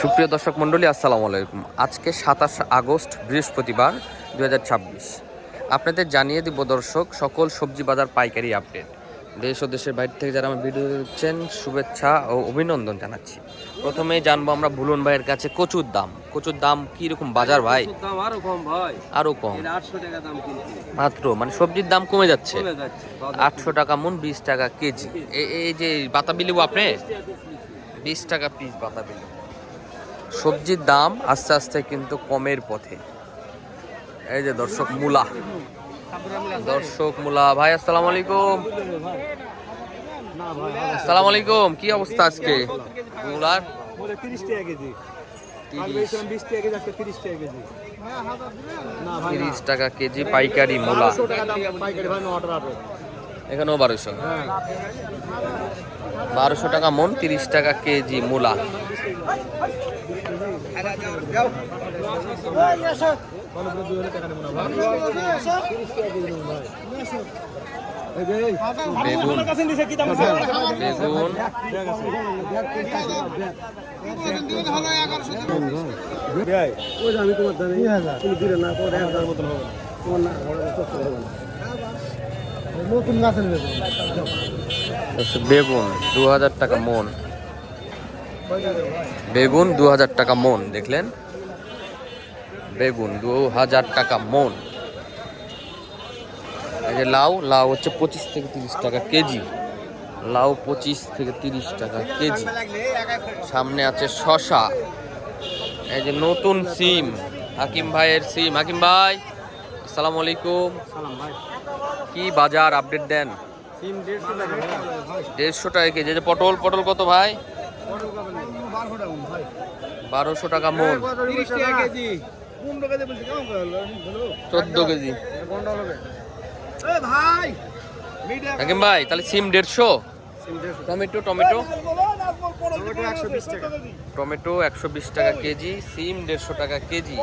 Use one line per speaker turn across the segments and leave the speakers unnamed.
সুপ্রিয় দর্শক মণ্ডলী, আসসালামু আলাইকুম। আজকে 27 আগস্ট বৃহস্পতিবার 2026। আপনাদের জানিয়ে দিব দর্শক সকল সবজি বাজার পাইকারি আপডেট। দেশ ও দেশের বাইরে থেকে যারা আমার ভিডিও দেখছেন শুভেচ্ছা ও অভিনন্দন জানাচ্ছি। প্রথমেই জানবো আমরা ভুলন ভাইয়ের কাছে কচুর দাম কি রকম বাজার ভাই?
আরো কম ভাই,
আরো কম,
800 টাকা দাম কিনছি
মাত্র। মানে সবজির দাম কমে যাচ্ছে 800 টাকা মন, 20 টাকা কেজি। এই যে বাতাবি লেবু আপনি 20 টাকা পিস বাতাবি লেবু। সবজির দাম আস্তে আস্তে কিন্তু কমের পথে। এই যে দর্শক মূলা ভাই, আসসালামু আলাইকুম। আসসালামু আলাইকুম, কি অবস্থা আজকে মূলার?
30 টাকা কেজি, 20 টাকা কেজি, আজকে 30 টাকা কেজি।
30 টাকা কেজি পাইকারি মূলা।
1200 টাকা দাম পাইকারি ভাই, 918
এখানেও 1200। 1200 টাকা মন, 30 টাকা কেজি মূলা। বেগুন বেগুন 2000 টাকা মন। বেগুন 2000 টাকা মন, দেখলেন? বেগুন 2000 টাকা মন। এই যে লাউ হচ্ছে 25 থেকে 30 টাকা কেজি। লাউ 25 থেকে 30 টাকা কেজি। সামনে আছে শসা। এই যে নতুন সিম, হাকিম ভাইয়ের সিম। হাকিম ভাই, আসসালামু আলাইকুম। কি বাজার আপডেট দেন? 150 টাকা কেজি। যে পটল কত ভাই? 1200 টাকা মন। 14 কেজি। হাকিম ভাই, তাহলে সিম 150। টমেটো 120 টাকা কেজি, সিম 150 টাকা কেজি।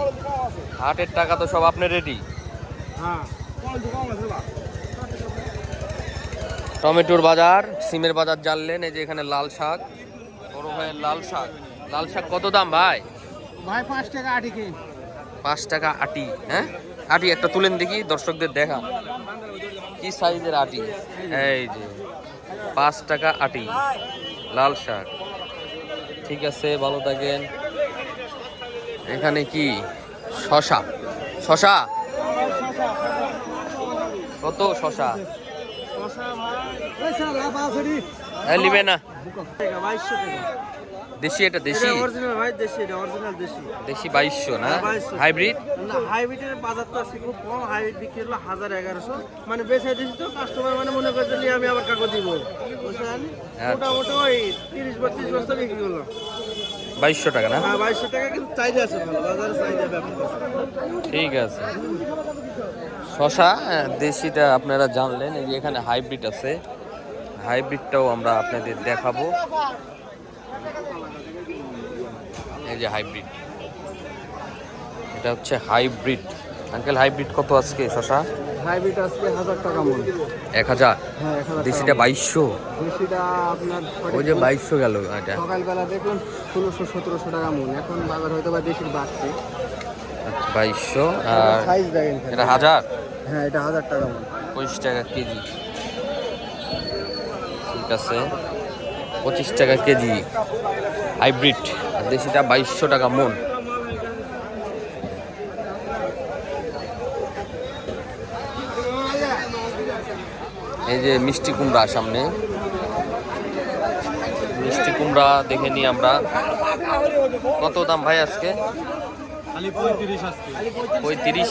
হাটের টাকা তো সব আপনি রেডি? টমেটোর বাজার, সিমের বাজার জানলেন। এই যে এখানে লাল শাক, বড় ভাইয়ের লাল শাক কত দাম ভাই?
5 টাকা আটি।
5 টাকা আটি। হ্যাঁ, আটি একটা তুলেন দেখি, দর্শকদের দেখান কি সাইজের আটি। এই যে 5 টাকা আটি লাল শাক। ঠিক আছে, ভালো থাকেন। এখানে কি শসা কত? শসা নিবে না? দেশি, এটা দেশি 2200 না?
হাইব্রিডের বাজার তো আজকে খুব কম। হাইব্রিড বিক্রি হলো 1100, মানে বেচে দিচ্ছি তো কাস্টমার মানে মনে করছে আমি আবার কাকু দিব, বুঝলেন? মোটামুটি ওই 30-32 বস্তা বিক্রি করলো
2200 টাকা না?
2200 টাকা, কিন্তু চাহিদা আছে ভালো, বাজারে চাহিদা ব্যাপক আছে।
ঠিক আছে। শসা দেশিটা আপনারা জানলেন। এই যে এখানে হাইব্রিড আছে, হাইব্রিডটাও আমরা আপনাদের দেখাবো। এই যে হাইব্রিড, এটা হচ্ছে হাইব্রিড। আঙ্কেল, হাইব্রিড কত আজকে শসা?
হাইব্রিড আজকে 1000 টাকা মূল।
1000?
হ্যাঁ, 1000।
দেশিটা 2200।
দেশিটা আপনার
ওই যে 2200 গেল। এটা
সকালবেলা দেখুন 1600-1700 টাকা মূল। এখন বাজার হয়তো বা দেশির বাড়ছে।
আচ্ছা, 2200। আর
সাইজ দেখেন,
এটা 1000?
হ্যাঁ, এটা 1000 টাকা মূল,
25 টাকা কেজি। ঠিক আছে, 25 টাকা কেজি হাইব্রিড। আর দেশিটা 2200 টাকা মন। এই যে মিষ্টি কুমড়া সামনে, মিষ্টি কুমড়া দেখে নিই আমরা। কত দাম ভাই আজকে? 35।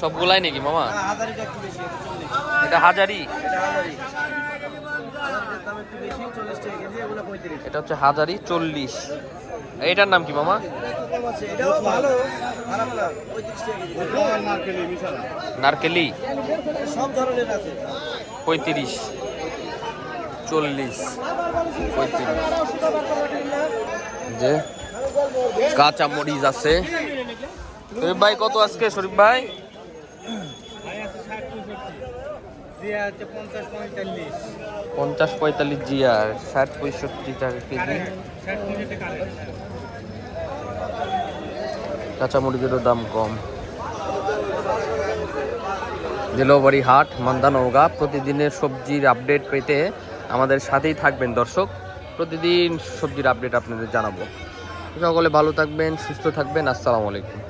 সবগুলাই নাকি মামা? এটা হাজারি। এটা হচ্ছে হাজারি 40। এটার নাম কি মামা? নারকেলি। 35, 40, 35। যে কাঁচা মরিচ আছে। শরীফ ভাই কত আজকে? শরীফ ভাই
জিয়া হচ্ছে 50-45।
50-45 জিআর 60-65 টাকা কেজি। কাঁচামরিচেরও দাম কম। জেলোবাড়ি হাট মান্দা নওগাঁ। প্রতিদিনের সবজির আপডেট পেতে আমাদের সাথেই থাকবেন দর্শক। প্রতিদিন সবজির আপডেট আপনাদের জানাবো। সকলে ভালো থাকবেন, সুস্থ থাকবেন। আসসালামু আলাইকুম।